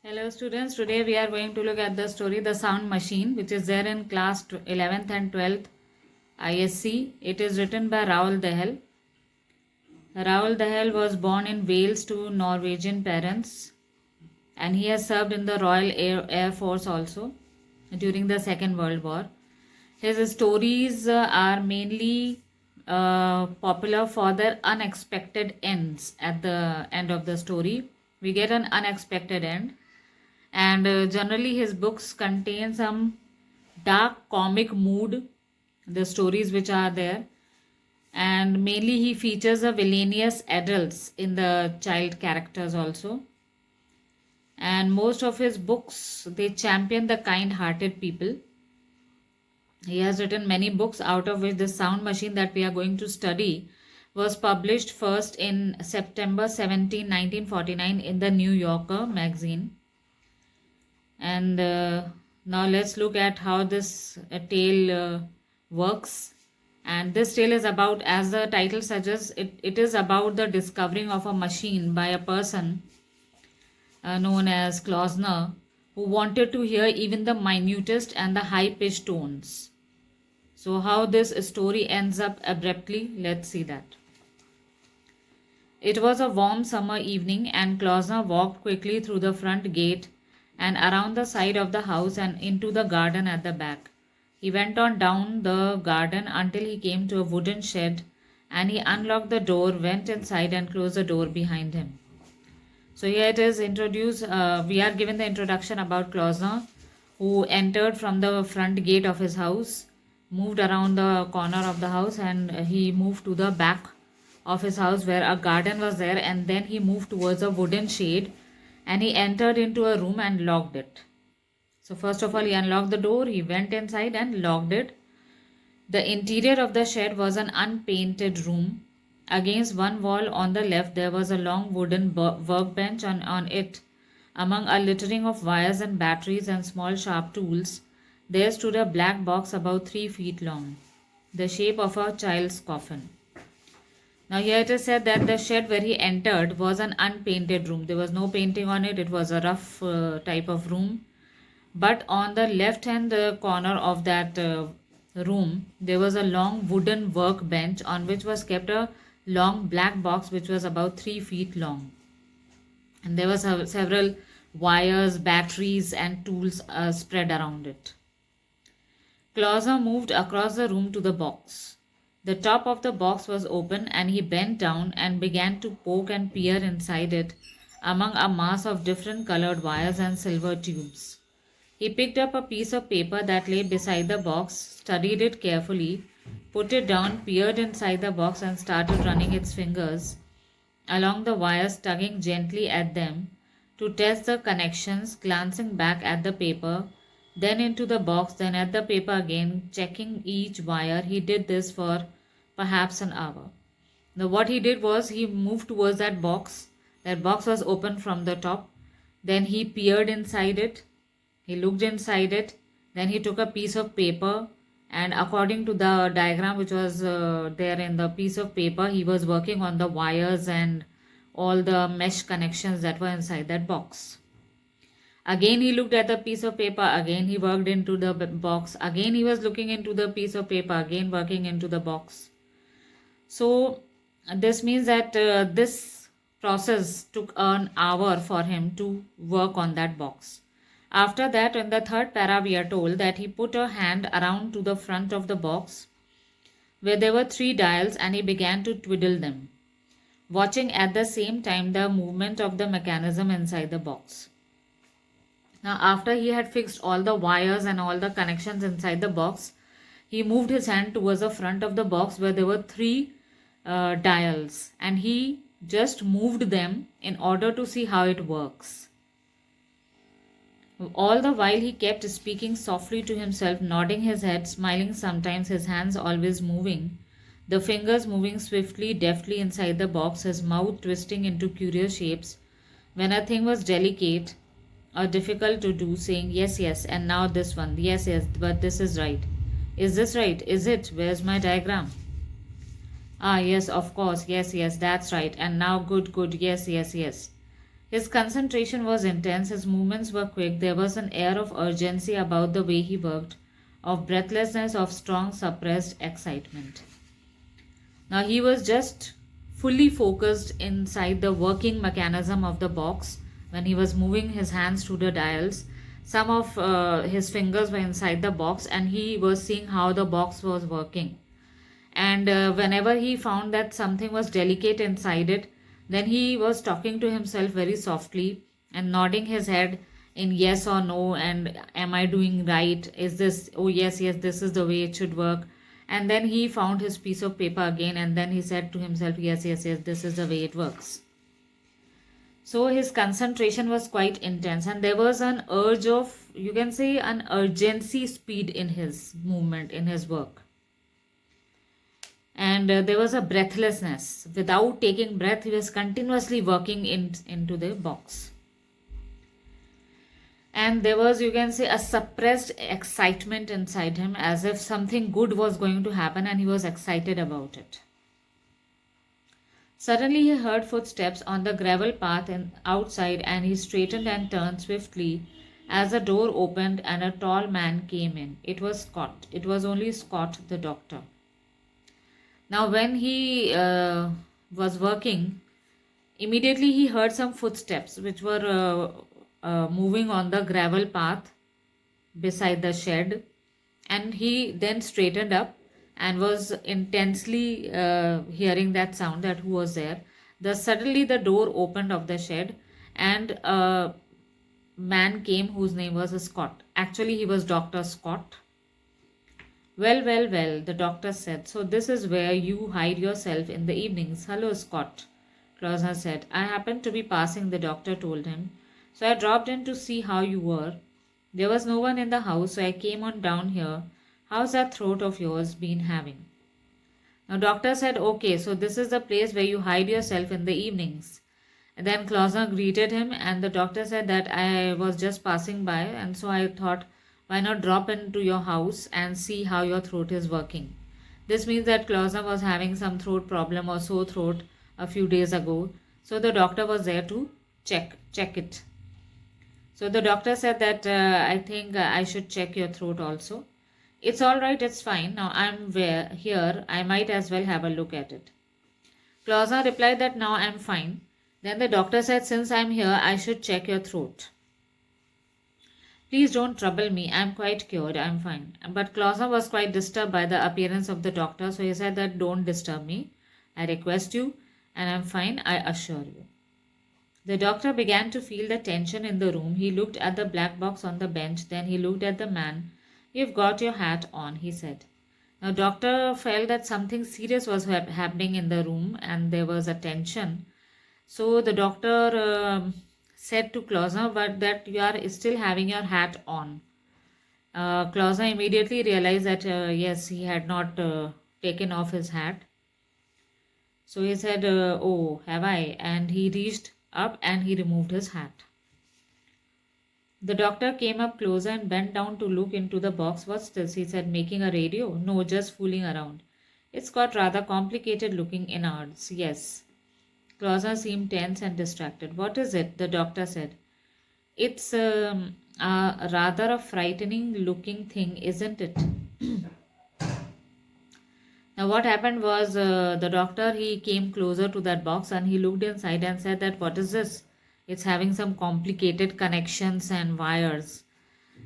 Hello students, today we are going to look at the story The Sound Machine, which is there in class 11th and 12th ISC. It is written by Raoul Dahel. Raoul Dahel was born in Wales to Norwegian parents, and he has served in the Royal Air Force also during the Second World War. His stories are mainly popular for their unexpected ends. At the end of the story, we get an unexpected end, and generally his books contain some dark comic mood, the stories which are there, and mainly he features the villainous adults in the child characters also. And most of his books, they champion the kind hearted people. He has written many books, out of which The Sound Machine that we are going to study was published first in September 17, 1949 in the New Yorker magazine. And now let's look at how this tale works. And this tale is about, as the title suggests, it is about the discovering of a machine by a person known as Klausner, who wanted to hear even the minutest and the high pitched tones. So, how this story ends up abruptly, let's see that. It was a warm summer evening, and Klausner walked quickly through the front gate and around the side of the house and into the garden at the back. He went on down the garden until he came to a wooden shed, and he unlocked the door, went inside, and closed the door behind him. So here it is introduced. We are given the introduction about Klausner, who entered from the front gate of his house, moved around the corner of the house, and he moved to the back of his house where a garden was there, and then he moved towards a wooden shed, and he entered into a room and locked it. So first of all, he unlocked the door, he went inside and locked it. The interior of the shed was an unpainted room. Against one wall on the left, there was a long wooden workbench. On it, among a littering of wires and batteries and small sharp tools, there stood a black box about 3 feet long, the shape of a child's coffin. Now here it is said that the shed where he entered was an unpainted room. There was no painting on it. It was a rough type of room. But on the left hand corner of that room, there was a long wooden workbench on which was kept a long black box which was about 3 feet long. And there were several wires, batteries, and tools spread around it. Klausner moved across the room to the box. The top of the box was open, and he bent down and began to poke and peer inside it among a mass of different colored wires and silver tubes. He picked up a piece of paper that lay beside the box, studied it carefully, put it down, peered inside the box, and started running its fingers along the wires, tugging gently at them to test the connections, glancing back at the paper, then into the box, then at the paper again, checking each wire. He did this for perhaps an hour. Now, what he did was he moved towards that box. That box was open from the top. Then he peered inside it. He looked inside it. Then he took a piece of paper, and according to the diagram which was there in the piece of paper, he was working on the wires and all the mesh connections that were inside that box. Again he looked at the piece of paper, again he worked into the box, again he was looking into the piece of paper, again working into the box. So this means that this process took an hour for him to work on that box. After that, in the third para, we are told that he put a hand around to the front of the box where there were 3 dials, and he began to twiddle them, watching at the same time the movement of the mechanism inside the box. Now, after he had fixed all the wires and all the connections inside the box, he moved his hand towards the front of the box where there were 3 dials, and he just moved them in order to see how it works. All the while he kept speaking softly to himself, nodding his head, smiling sometimes, his hands always moving, the fingers moving swiftly, deftly inside the box, his mouth twisting into curious shapes. When a thing was delicate or difficult to do, saying, "Yes, yes, and now this one. Yes, yes, but this is right. Is this right? Is it? Where's my diagram? Ah, yes, of course. Yes, yes, that's right. And now good, good. Yes, yes, yes." His concentration was intense, his movements were quick, there was an air of urgency about the way he worked, of breathlessness, of strong suppressed excitement. Now he was just fully focused inside the working mechanism of the box when he was moving his hands to the dials. Some of his fingers were inside the box and he was seeing how the box was working. And whenever he found that something was delicate inside it, then he was talking to himself very softly and nodding his head in yes or no, and am I doing right, is this, oh yes, yes, this is the way it should work. And then he found his piece of paper again and then he said to himself, yes, yes, yes, this is the way it works. So his concentration was quite intense and there was an urge of, you can say, an urgency speed in his movement, in his work. And there was a breathlessness. Without taking breath, he was continuously working into the box. And there was, you can say, a suppressed excitement inside him, as if something good was going to happen and he was excited about it. Suddenly he heard footsteps on the gravel path outside, and he straightened and turned swiftly as the door opened and a tall man came in. It was Scott. It was only Scott, the doctor. Now when he was working, immediately he heard some footsteps which were moving on the gravel path beside the shed, and he then straightened up and was intensely hearing that sound, that who was there. Suddenly the door opened of the shed and a man came whose name was Scott. Actually he was Dr. Scott. Well, well, well, the doctor said. So this is where you hide yourself in the evenings. Hello, Scott, Klausner said. I happened to be passing, the doctor told him. So I dropped in to see how you were. There was no one in the house, so I came on down here. How's that throat of yours been having? Now, doctor said, okay, so this is the place where you hide yourself in the evenings. And then Klausner greeted him, and the doctor said that I was just passing by, and so I thought, why not drop into your house and see how your throat is working? This means that Klausner was having some throat problem or sore throat a few days ago. So the doctor was there to check it. So the doctor said that I think I should check your throat also. It's all right, it's fine. Now I'm here. I might as well have a look at it. Klausner replied that now I'm fine. Then the doctor said, since I'm here, I should check your throat. Please don't trouble me. I'm quite cured. I'm fine. But Klausner was quite disturbed by the appearance of the doctor, so he said that don't disturb me. I request you, and I'm fine, I assure you. The doctor began to feel the tension in the room. He looked at the black box on the bench, then he looked at the man. You've got your hat on, he said. Now, doctor felt that something serious was happening in the room and there was a tension. So the doctor said to Klausner, but that you are still having your hat on. Klausner immediately realized that yes, he had not taken off his hat. So he said, oh, have I? And he reached up and he removed his hat. The doctor came up closer and bent down to look into the box. What's this? He said, making a radio? No, just fooling around. It's got rather complicated looking innards. Yes. Klausner seemed tense and distracted. What is it? The doctor said. It's rather a frightening looking thing, isn't it? Now what happened was the doctor, he came closer to that box and he looked inside and said that what is this? It's having some complicated connections and wires.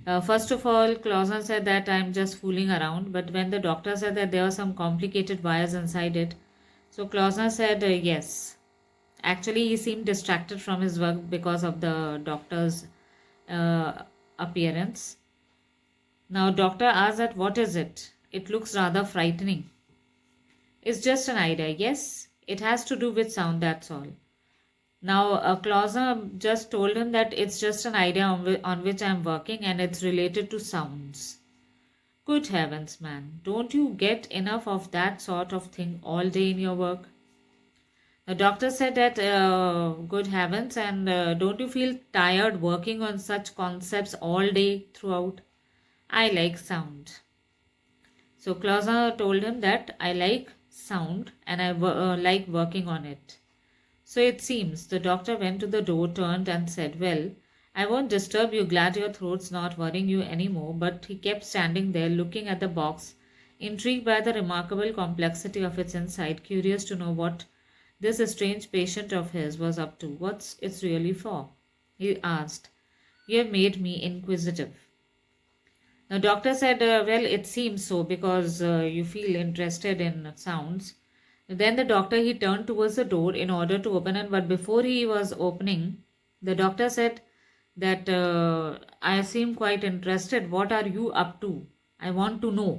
First of all, Klausner said that I'm just fooling around, but when the doctor said that there were some complicated wires inside it, so Klausner said yes. Actually, he seemed distracted from his work because of the doctor's appearance. Now, doctor asked that what is it? It looks rather frightening. It's just an idea. Yes, it has to do with sound, that's all. Now, Klausner just told him that it's just an idea on which I'm working and it's related to sounds. Good heavens, man. Don't you get enough of that sort of thing all day in your work? The doctor said that, good heavens, and don't you feel tired working on such concepts all day throughout? I like sound. So Klausner told him that I like sound and I like working on it. So it seems. The doctor went to the door, turned, and said, "Well, I won't disturb you. Glad your throat's not worrying you anymore." But he kept standing there, looking at the box, intrigued by the remarkable complexity of its inside, curious to know what this strange patient of his was up to. "What's it's really for?" he asked. "You have made me inquisitive." The doctor said, "Well, it seems so because you feel interested in sounds." Then the doctor he turned towards the door in order to open it, but before he was opening, the doctor said that I seem quite interested. What are you up to? I want to know.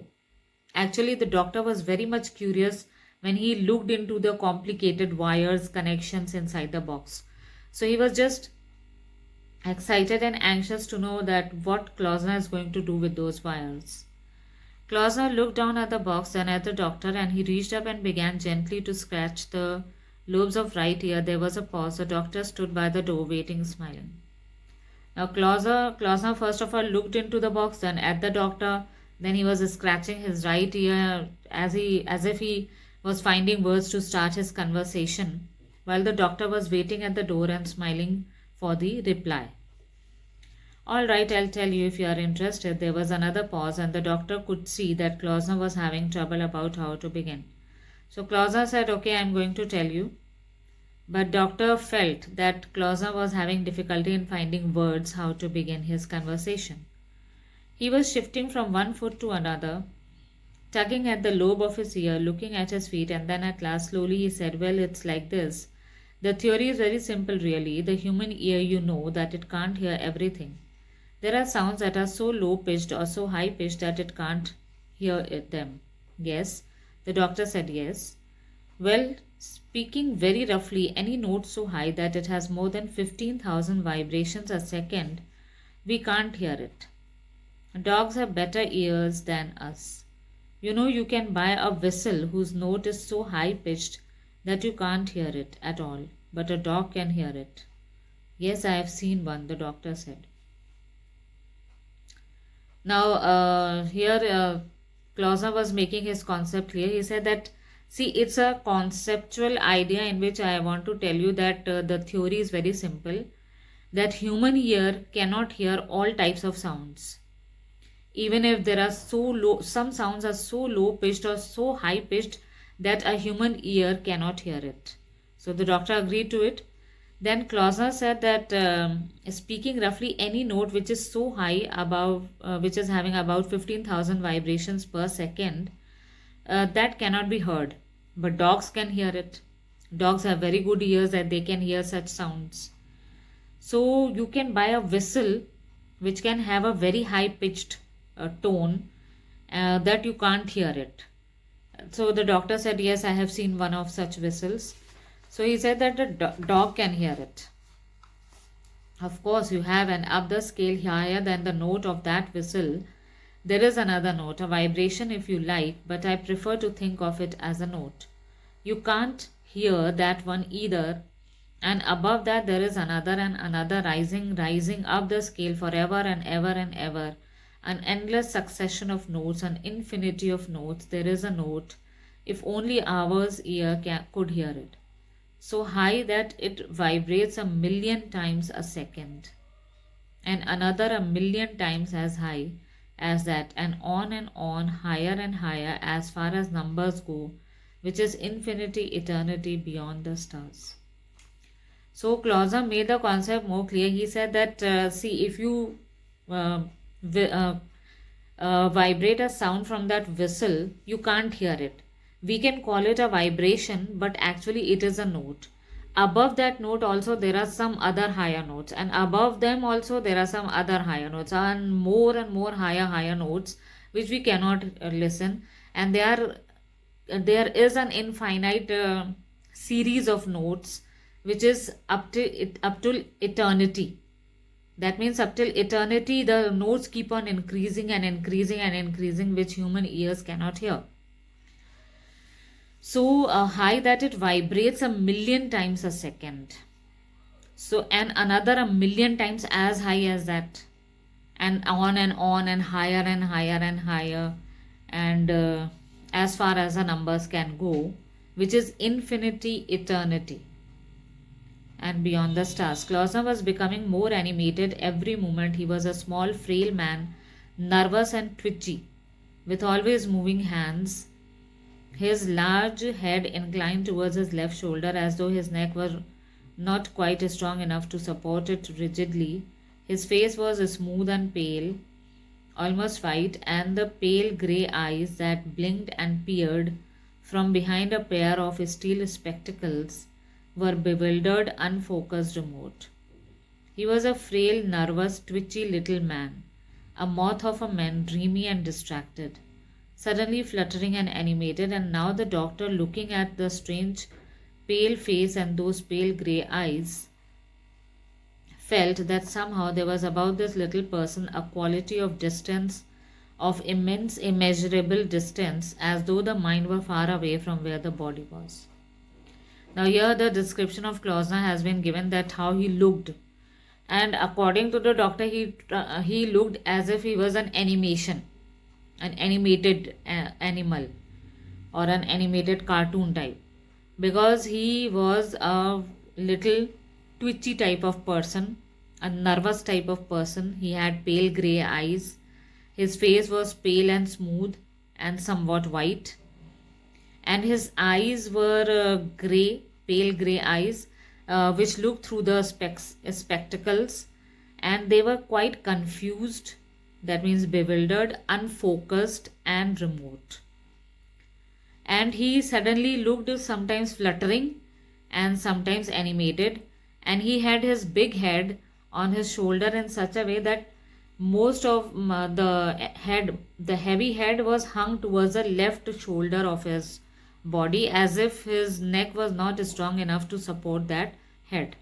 Actually, the doctor was very much curious when he looked into the complicated wires connections inside the box. So he was just excited and anxious to know that what Klausner is going to do with those wires. Klausner looked down at the box, then at the doctor, and he reached up and began gently to scratch the lobes of right ear. There was a pause. The doctor stood by the door, waiting, smiling. Now Klausner first of all looked into the box, then at the doctor. Then he was scratching his right ear as if he was finding words to start his conversation, while the doctor was waiting at the door and smiling for the reply. "All right, I'll tell you if you are interested." There was another pause, and the doctor could see that Klausner was having trouble about how to begin. So Klausner said, "Okay, I'm going to tell you." But doctor felt that Klausner was having difficulty in finding words how to begin his conversation. He was shifting from one foot to another, tugging at the lobe of his ear, looking at his feet, and then at last slowly he said, "Well, it's like this. The theory is very simple really. The human ear, you know that it can't hear everything. There are sounds that are so low pitched or so high pitched that it can't hear them." "Yes." The doctor said, "Yes." "Well, speaking very roughly, any note so high that it has more than 15,000 vibrations a second, we can't hear it. Dogs have better ears than us. You know, you can buy a whistle whose note is so high pitched that you can't hear it at all, but a dog can hear it." "Yes, I have seen one," the doctor said. Now, Klausner was making his concept clear. He said that, see, it's a conceptual idea in which I want to tell you that the theory is very simple, that human ear cannot hear all types of sounds. Even if there are so low, some sounds are so low pitched or so high pitched that a human ear cannot hear it. So the doctor agreed to it. Then Klausner said that speaking roughly, any note which is so high above, which is having about 15,000 vibrations per second, that cannot be heard. But dogs can hear it. Dogs have very good ears that they can hear such sounds. So you can buy a whistle which can have a very high pitched tone that you can't hear it. So the doctor said, "Yes, I have seen one of such whistles." So he said that the dog can hear it. "Of course, you have an up the scale higher than the note of that whistle. There is another note, a vibration if you like, but I prefer to think of it as a note. You can't hear that one either. And above that there is another and another, rising up the scale forever and ever and ever. An endless succession of notes, an infinity of notes. There is a note, if only ours ear could hear it, so high that it vibrates 1,000,000 times a second, and another 1,000,000 times as high as that, and on, higher and higher as far as numbers go, which is infinity, eternity beyond the stars." So Klausner made the concept more clear. He said that, see, if you vibrate a sound from that whistle, you can't hear it. We can call it a vibration, but actually it is a note. Above that note also there are some other higher notes, and above them also there are some other higher notes, and more higher notes which we cannot listen. And there is an infinite series of notes which is up to eternity. That means up till eternity the notes keep on increasing and increasing and increasing, which human ears cannot hear. So high that it vibrates 1,000,000 times a second. So, and another 1,000,000 times as high as that, and on and higher and higher and higher, and as far as the numbers can go, which is infinity, eternity. and beyond the stars. Clausen was becoming more animated every moment. He was a small, frail man, nervous and twitchy, with always moving hands, his large head inclined towards his left shoulder as though his neck were not quite strong enough to support it rigidly. His face was smooth and pale, almost white, and the pale grey eyes that blinked and peered from behind a pair of steel spectacles were bewildered, unfocused remote. He was a frail, nervous, twitchy little man, a moth of a man, dreamy and distracted, suddenly fluttering and animated, and now the doctor, looking at the strange pale face and those pale grey eyes, felt that somehow there was about this little person a quality of distance, of immense, immeasurable distance, as though the mind were far away from where the body was. Now, here the description of Klausner has been given that how he looked, and according to the doctor, he looked as if he was an animated animal or an animated cartoon type, because he was a little twitchy type of person, a nervous type of person. He had pale grey eyes. His face was pale and smooth and somewhat white, and his eyes were grey, pale grey eyes, which looked through the spectacles, and they were quite confused. That means bewildered, unfocused, and remote. And he suddenly looked sometimes fluttering and sometimes animated, and he had his big head on his shoulder in such a way that most of the heavy head was hung towards the left shoulder of his body, as if his neck was not strong enough to support that head.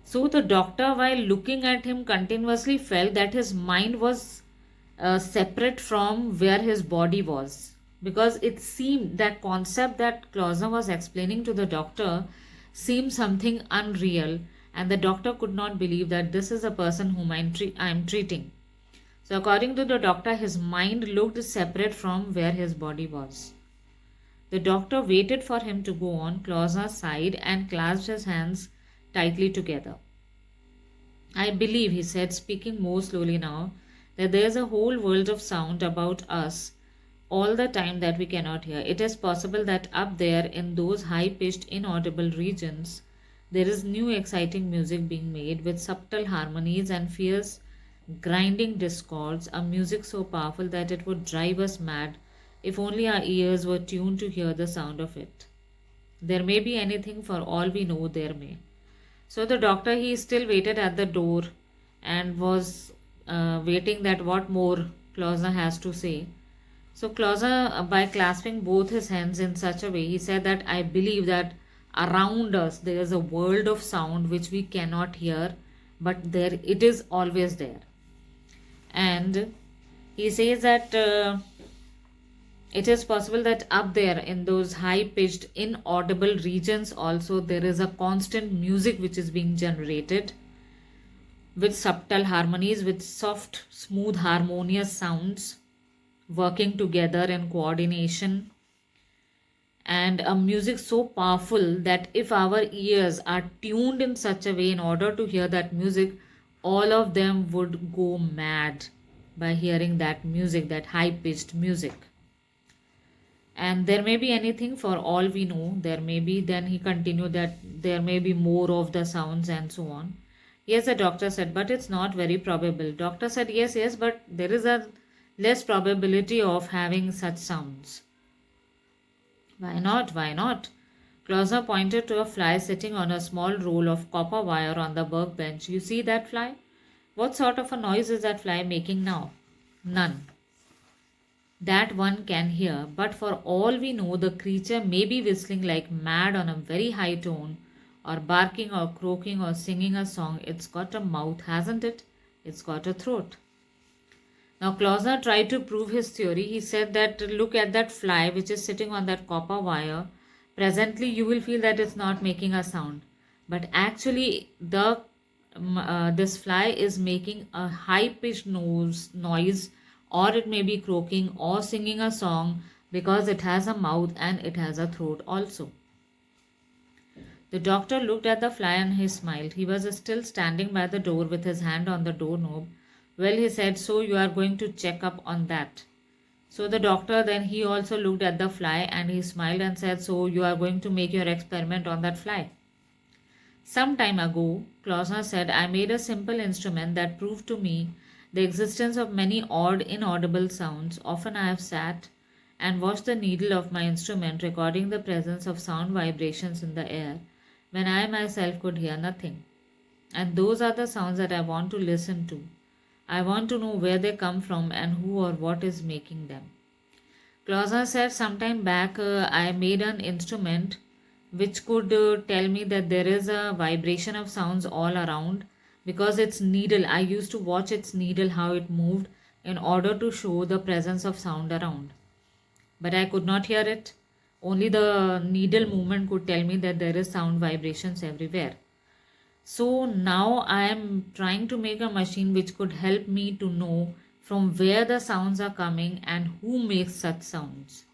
So the doctor, while looking at him continuously, felt that his mind was separate from where his body was, because it seemed that concept that Klausner was explaining to the doctor seemed something unreal, and the doctor could not believe that this is a person whom I am treating. So, according to the doctor, his mind looked separate from where his body was. The doctor waited for him to go on. Klausner sighed and clasped his hands tightly together. I believe, he said, speaking more slowly now, that there is a whole world of sound about us all the time that we cannot hear. It is possible that up there in those high pitched, inaudible regions, there is new exciting music being made with subtle harmonies and fierce, grinding discords, a music so powerful that it would drive us mad if only our ears were tuned to hear the sound of it. There may be anything, for all we know, there may. So the doctor, he still waited at the door and was waiting that what more Klausner has to say. So Klausner, by clasping both his hands in such a way, he said that I believe that around us there is a world of sound which we cannot hear, but there it is always there. And he says that it is possible that up there in those high pitched, inaudible regions also there is a constant music which is being generated with subtle harmonies, with soft, smooth, harmonious sounds working together in coordination, and a music so powerful that if our ears are tuned in such a way in order to hear that music, all of them would go mad by hearing that music, that high pitched music. And there may be anything, for all we know, there may be, then he continued that there may be more of the sounds and so on. Yes, the doctor said, but it's not very probable. Doctor said, yes, but there is a less probability of having such sounds. Why not? Why not? Klausner pointed to a fly sitting on a small roll of copper wire on the workbench. You see that fly? What sort of a noise is that fly making now? None that one can hear, but for all we know, the creature may be whistling like mad on a very high tone, or barking or croaking or singing a song. It's got a mouth, hasn't it? It's got a throat. Now, Klausner tried to prove his theory. He said that look at that fly which is sitting on that copper wire. Presently, you will feel that it's not making a sound, but actually, this fly is making a high-pitched noise, or it may be croaking or singing a song, because it has a mouth and it has a throat also. The doctor looked at the fly and he smiled. He was still standing by the door with his hand on the doorknob. Well, he said, so you are going to check up on that. So the doctor then he also looked at the fly and he smiled and said, so you are going to make your experiment on that fly. Some time ago, Klausner said, I made a simple instrument that proved to me the existence of many odd, inaudible sounds. Often I have sat and watched the needle of my instrument recording the presence of sound vibrations in the air when I myself could hear nothing. And those are the sounds that I want to listen to. I want to know where they come from and who or what is making them. Klausner said, sometime back I made an instrument which could tell me that there is a vibration of sounds all around because its needle, I used to watch its needle how it moved in order to show the presence of sound around. But I could not hear it. Only the needle movement could tell me that there is sound vibrations everywhere. So now I am trying to make a machine which could help me to know from where the sounds are coming and who makes such sounds.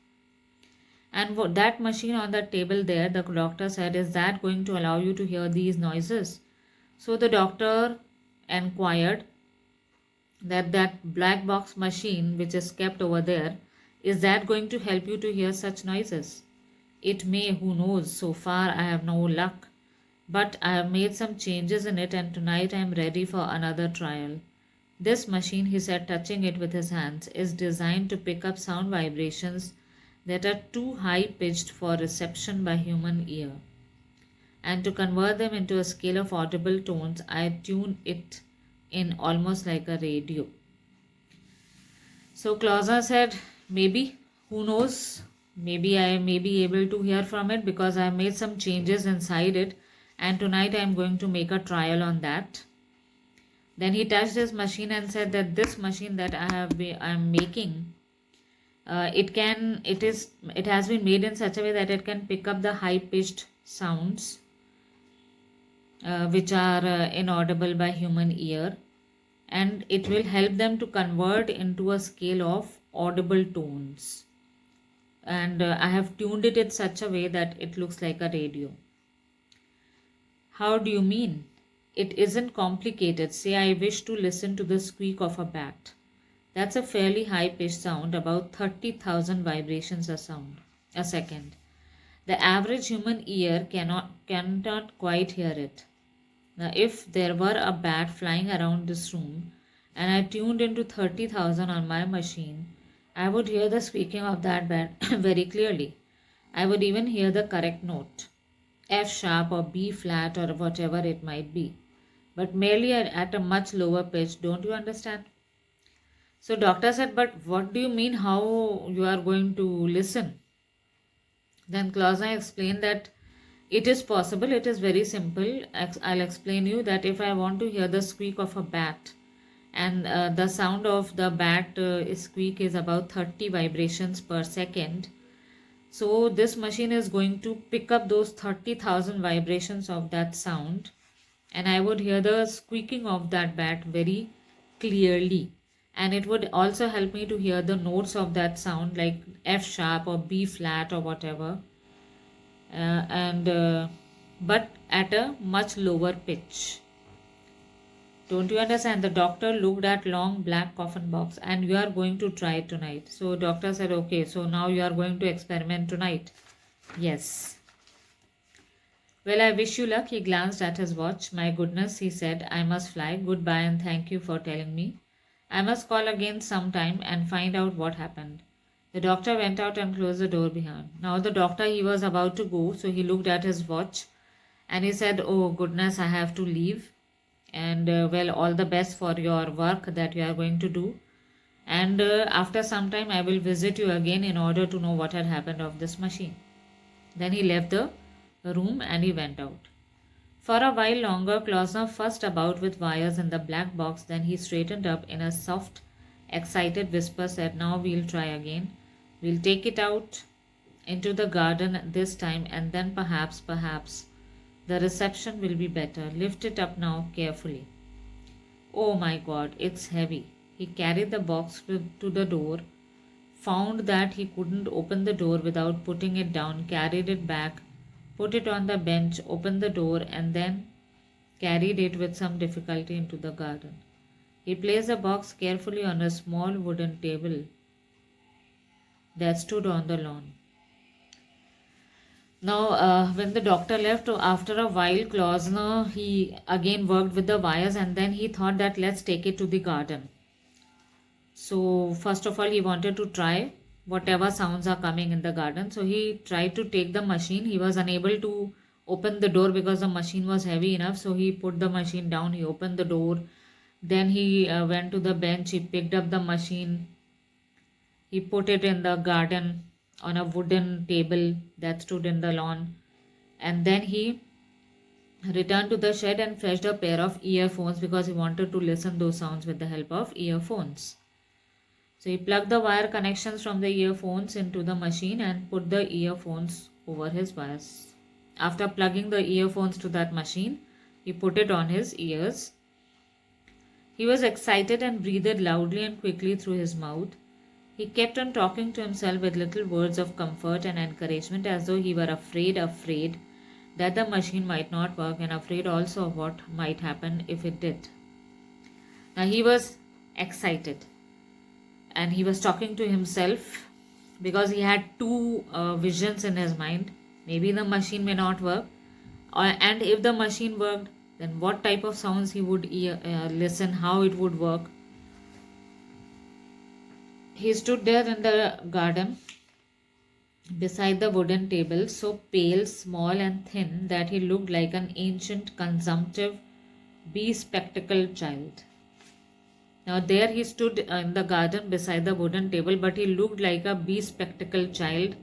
And that machine on the table there, the doctor said, is that going to allow you to hear these noises? So the doctor inquired that black box machine which is kept over there, is that going to help you to hear such noises? It may, who knows? So far I have no luck. But I have made some changes in it and tonight I am ready for another trial. This machine, he said, touching it with his hands, is designed to pick up sound vibrations that are too high pitched for reception by human ear. And to convert them into a scale of audible tones, I tune it in almost like a radio. So Klausner said, maybe, who knows, maybe I may be able to hear from it because I have made some changes inside it and tonight I am going to make a trial on that. Then he touched his machine and said that this machine that I am making, it has been made in such a way that it can pick up the high pitched sounds which are inaudible by human ear, and it will help them to convert into a scale of audible tones. And I have tuned it in such a way that it looks like a radio. How do you mean? It isn't complicated. Say I wish to listen to the squeak of a bat. That's a fairly high pitched sound, about 30,000 vibrations a second. The average human ear cannot quite hear it. Now if there were a bat flying around this room and I tuned into 30,000 on my machine, I would hear the squeaking of that bat very clearly. I would even hear the correct note, F sharp or B flat or whatever it might be, but merely at a much lower pitch. Don't you understand? So doctor said, but what do you mean how you are going to listen? Then Klausner explained that it is possible, it is very simple. I'll explain you that if I want to hear the squeak of a bat, and the sound of the bat squeak is about 30 vibrations per second. So this machine is going to pick up those 30,000 vibrations of that sound and I would hear the squeaking of that bat very clearly. And it would also help me to hear the notes of that sound like F sharp or B flat or whatever. But at a much lower pitch. Don't you understand? The doctor looked at long black coffin box and you are going to try it tonight. So doctor said, okay, so now you are going to experiment tonight. Yes. Well, I wish you luck. He glanced at his watch. My goodness, he said, I must fly. Goodbye and thank you for telling me. I must call again sometime and find out what happened. The doctor went out and closed the door behind. Now the doctor, he was about to go, so he looked at his watch and he said, oh goodness, I have to leave. And well, all the best for your work that you are going to do. And after some time, I will visit you again in order to know what had happened of this machine. Then he left the room and he went out. For a while longer, Klausner fussed about with wires in the black box. Then he straightened up in a soft, excited whisper, said, now we'll try again. We'll take it out into the garden this time and then perhaps, the reception will be better. Lift it up now carefully. Oh my God, it's heavy. He carried the box to the door, found that he couldn't open the door without putting it down, carried it back put it on the bench, opened the door, and then carried it with some difficulty into the garden. He placed the box carefully on a small wooden table that stood on the lawn. Now, when the doctor left, after a while, Klausner, he again worked with the wires, and then he thought that let's take it to the garden. So, first of all, he wanted to try whatever sounds are coming in the garden. So, he tried to take the machine. He was unable to open the door because the machine was heavy enough. So, he put the machine down, he opened the door. Then he went to the bench, he picked up the machine, he put it in the garden on a wooden table that stood in the lawn, and then he returned to the shed and fetched a pair of earphones because he wanted to listen those sounds with the help of earphones. So he plugged the wire connections from the earphones into the machine and put the earphones over his wires. After plugging the earphones to that machine, he put it on his ears. He was excited and breathed loudly and quickly through his mouth. He kept on talking to himself with little words of comfort and encouragement as though he were afraid that the machine might not work and afraid also of what might happen if it did. Now he was excited and he was talking to himself because he had two visions in his mind. Maybe the machine may not work, and if the machine worked, then what type of sounds he would listen, how it would work. He stood there in the garden beside the wooden table, so pale, small, and thin that he looked like an ancient, consumptive, bespectacled child. Now, there he stood in the garden beside the wooden table, but he looked like a bespectacled child,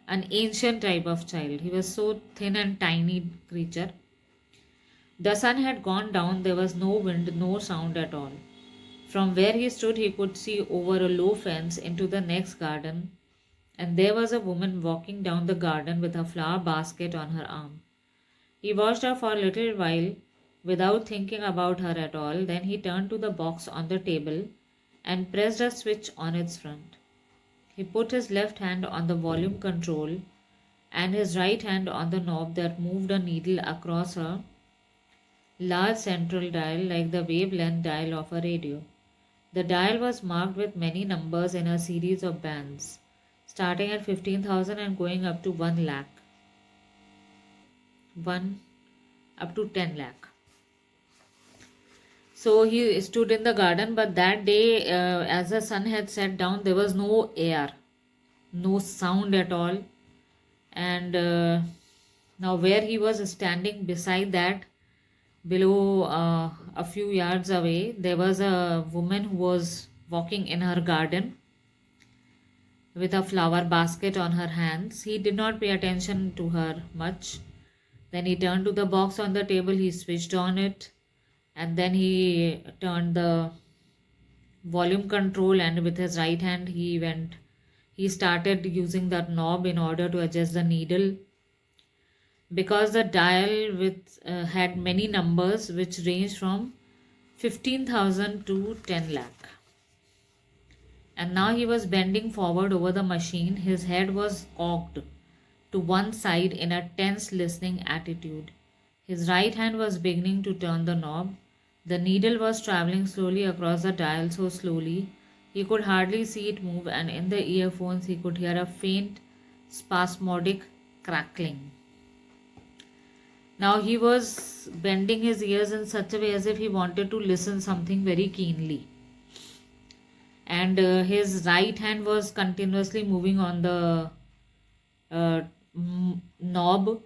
an ancient type of child. He was so thin and tiny creature. The sun had gone down, there was no wind, no sound at all. From where he stood, he could see over a low fence into the next garden, and there was a woman walking down the garden with a flower basket on her arm. He watched her for a little while without thinking about her at all. Then he turned to the box on the table and pressed a switch on its front. He put his left hand on the volume control and his right hand on the knob that moved a needle across a large central dial like the wavelength dial of a radio. The dial was marked with many numbers in a series of bands, starting at 15,000 and going up to 1 lakh. 1 up to 10 lakh. So he stood in the garden, but that day, as the sun had set down, there was no air, no sound at all. And now, where he was standing beside that, below a few yards away, there was a woman who was walking in her garden with a flower basket on her hands. He did not pay attention to her much. Then he turned to the box on the table, he switched on it, and then he turned the volume control, and with his right hand he started using that knob in order to adjust the needle, because the dial had many numbers which ranged from 15,000 to 10 lakh. And now he was bending forward over the machine. His head was cocked to one side in a tense listening attitude. His right hand was beginning to turn the knob. The needle was traveling slowly across the dial, so slowly he could hardly see it move, and in the earphones he could hear a faint, spasmodic crackling. Now he was bending his ears in such a way as if he wanted to listen something very keenly. And his right hand was continuously moving on the knob,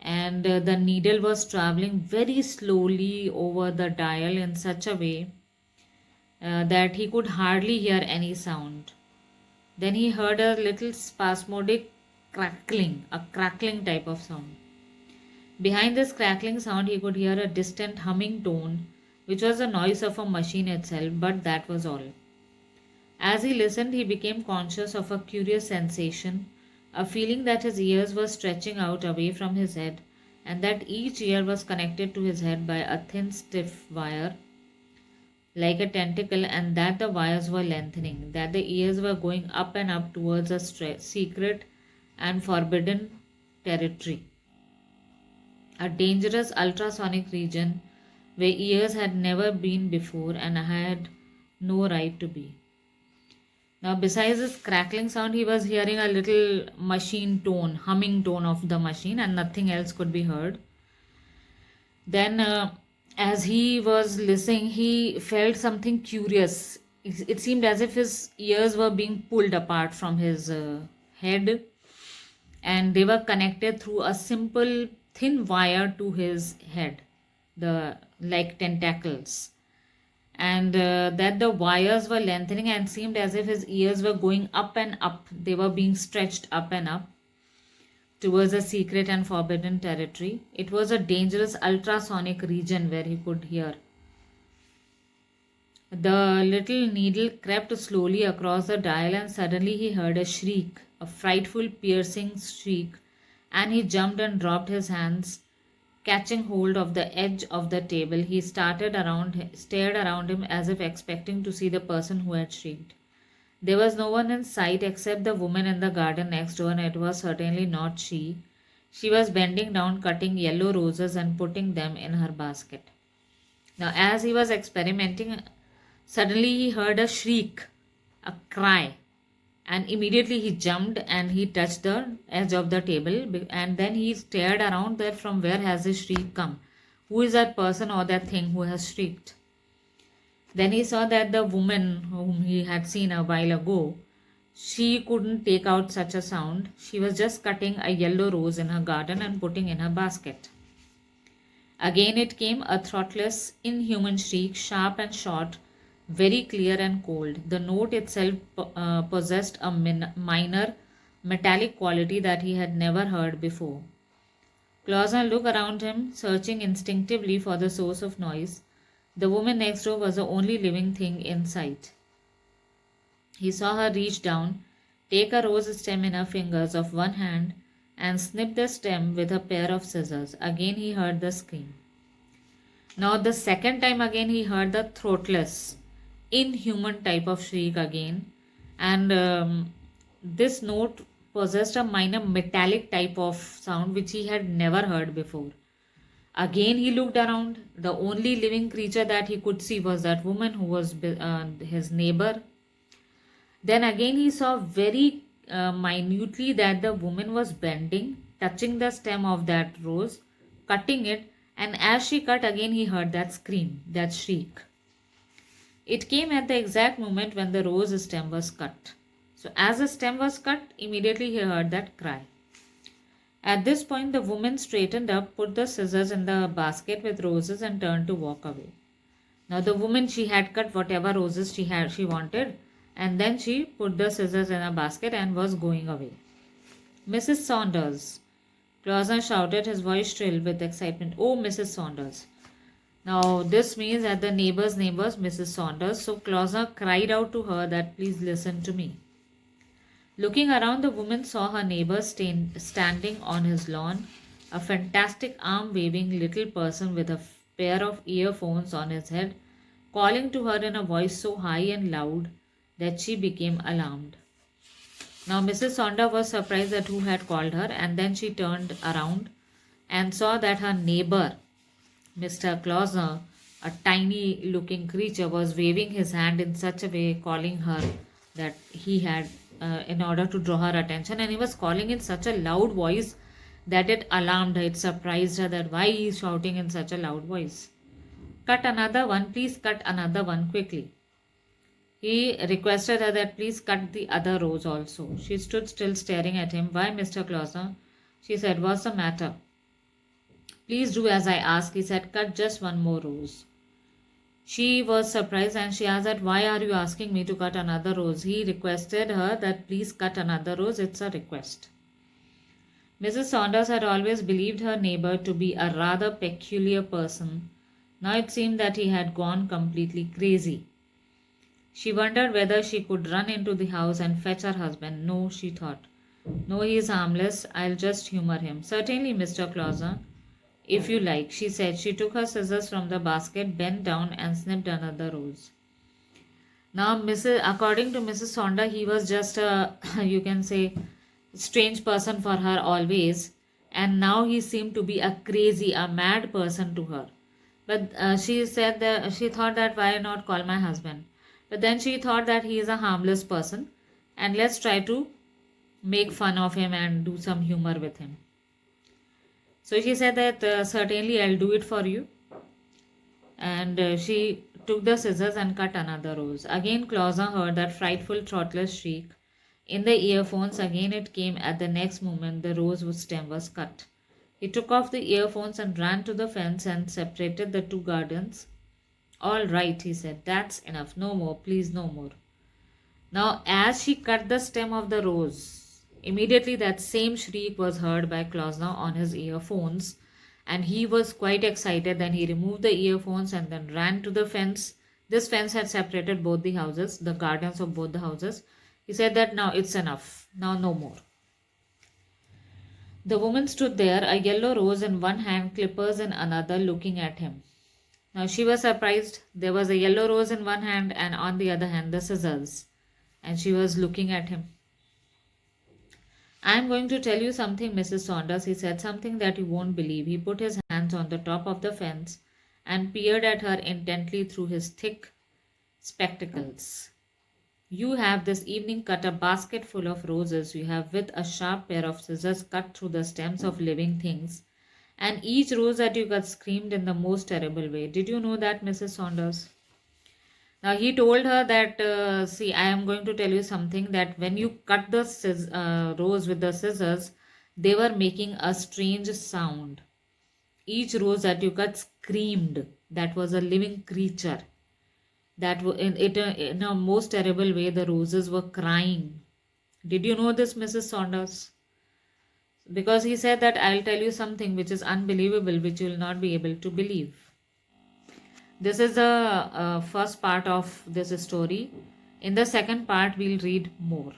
and the needle was traveling very slowly over the dial in such a way that he could hardly hear any sound. Then he heard a little spasmodic crackling, a crackling type of sound. Behind this crackling sound, he could hear a distant humming tone, which was the noise of a machine itself, but that was all. As he listened, he became conscious of a curious sensation, a feeling that his ears were stretching out away from his head, and that each ear was connected to his head by a thin, stiff wire, like a tentacle, and that the wires were lengthening, that the ears were going up and up towards a secret and forbidden territory, a dangerous ultrasonic region where ears had never been before and had no right to be. Now, besides this crackling sound, he was hearing a little machine tone, humming tone of the machine, and nothing else could be heard. Then, as he was listening, he felt something curious. It seemed as if his ears were being pulled apart from his head, and they were connected through a simple thin wire to his head, the like tentacles, and that the wires were lengthening and seemed as if his ears were going up and up. They were being stretched up and up towards a secret and forbidden territory. It was a dangerous ultrasonic region where he could hear. The little needle crept slowly across the dial, and suddenly he heard a shriek, a frightful, piercing shriek, and he jumped and dropped his hands. Catching hold of the edge of the table, he stared around him as if expecting to see the person who had shrieked. There was no one in sight except the woman in the garden next door, and it was certainly not she. She was bending down, cutting yellow roses and putting them in her basket. Now, as he was experimenting, suddenly he heard a shriek, a cry, and immediately he jumped and he touched the edge of the table, and then he stared around that from where has his shriek come? Who is that person or that thing who has shrieked? Then he saw that the woman whom he had seen a while ago, she couldn't take out such a sound. She was just cutting a yellow rose in her garden and putting in her basket. Again it came, a throatless, inhuman shriek, sharp and short, very clear and cold. The note itself possessed a minor metallic quality that he had never heard before. Clausen looked around him, searching instinctively for the source of noise. The woman next door was the only living thing in sight. He saw her reach down, take a rose stem in her fingers of one hand, and snip the stem with a pair of scissors. Again he heard the scream. Now the second time again he heard the throatless, inhuman type of shriek again, and this note possessed a minor metallic type of sound which he had never heard before. Again he looked around. The only living creature that he could see was that woman who was his neighbor. Then again he saw very minutely that the woman was bending, touching the stem of that rose, cutting it, and as she cut again he heard that scream, that shriek. It came at the exact moment when the rose stem was cut. So as the stem was cut, immediately he heard that cry. At this point, the woman straightened up, put the scissors in the basket with roses, and turned to walk away. Now the woman, she had cut whatever roses she wanted, and then she put the scissors in a basket and was going away. Mrs. Saunders, Clausen shouted, his voice shrill with excitement. Oh, Mrs. Saunders. Now this means that the neighbor's name was Mrs. Saunders, so Clausen cried out to her that please listen to me. Looking around, the woman saw her neighbor standing on his lawn, a fantastic arm-waving little person with a pair of earphones on his head, calling to her in a voice so high and loud that she became alarmed. Now Mrs. Saunders was surprised at who had called her, and then she turned around and saw that her neighbor, Mr. Clausen, a tiny-looking creature, was waving his hand in such a way, calling her that he had in order to draw her attention, and he was calling in such a loud voice that it alarmed her. It surprised her that why he is shouting in such a loud voice. Cut another one, please cut another one quickly. He requested her that please cut the other rose also. She stood still staring at him. Why, Mr. Clausen? She said, what's the matter? Please do as I ask. He said, cut just one more rose. She was surprised and she asked that why are you asking me to cut another rose? He requested her that please cut another rose. It's a request. Mrs. Saunders had always believed her neighbor to be a rather peculiar person. Now it seemed that he had gone completely crazy. She wondered whether she could run into the house and fetch her husband. No, she thought. No, he is harmless. I'll just humor him. Certainly, Mr. Clausen. If you like, she said. She took her scissors from the basket, bent down and snipped another rose. Now, according to Mrs. Saunders, he was just a, you can say, strange person for her always. and now he seemed to be a crazy, a mad person to her. But she said that she thought that why not call my husband? But then she thought that he is a harmless person, and let's try to make fun of him and do some humor with him. So she said that certainly I'll do it for you. And she took the scissors and cut another rose. Again, Clausa heard that frightful throatless shriek. In the earphones, again it came at the next moment the rosewood stem was cut. He took off the earphones and ran to the fence and separated the two gardens. All right, he said, that's enough. No more, please, no more. Now, as she cut the stem of the rose, immediately that same shriek was heard by Klausner on his earphones, and he was quite excited. Then he removed the earphones and then ran to the fence. This fence had separated both the houses, the gardens of both the houses. He said that now it's enough, now no more. The woman stood there, a yellow rose in one hand, clippers in another, looking at him. Now she was surprised. There was a yellow rose in one hand and on the other hand the scissors. And she was looking at him. I am going to tell you something, Mrs. Saunders, he said, something that you won't believe. He put his hands on the top of the fence and peered at her intently through his thick spectacles. You have this evening cut a basket full of roses. You have with a sharp pair of scissors cut through the stems of living things. And each rose that you cut screamed in the most terrible way. Did you know that, Mrs. Saunders? Now he told her that, see, I am going to tell you something, that when you cut the rose with the scissors, they were making a strange sound. Each rose that you cut screamed. That was a living creature. That in a most terrible way, the roses were crying. Did you know this, Mrs. Saunders? Because he said that I'll tell you something which is unbelievable, which you will not be able to believe. This is the first part of this story. In the second part, we'll read more.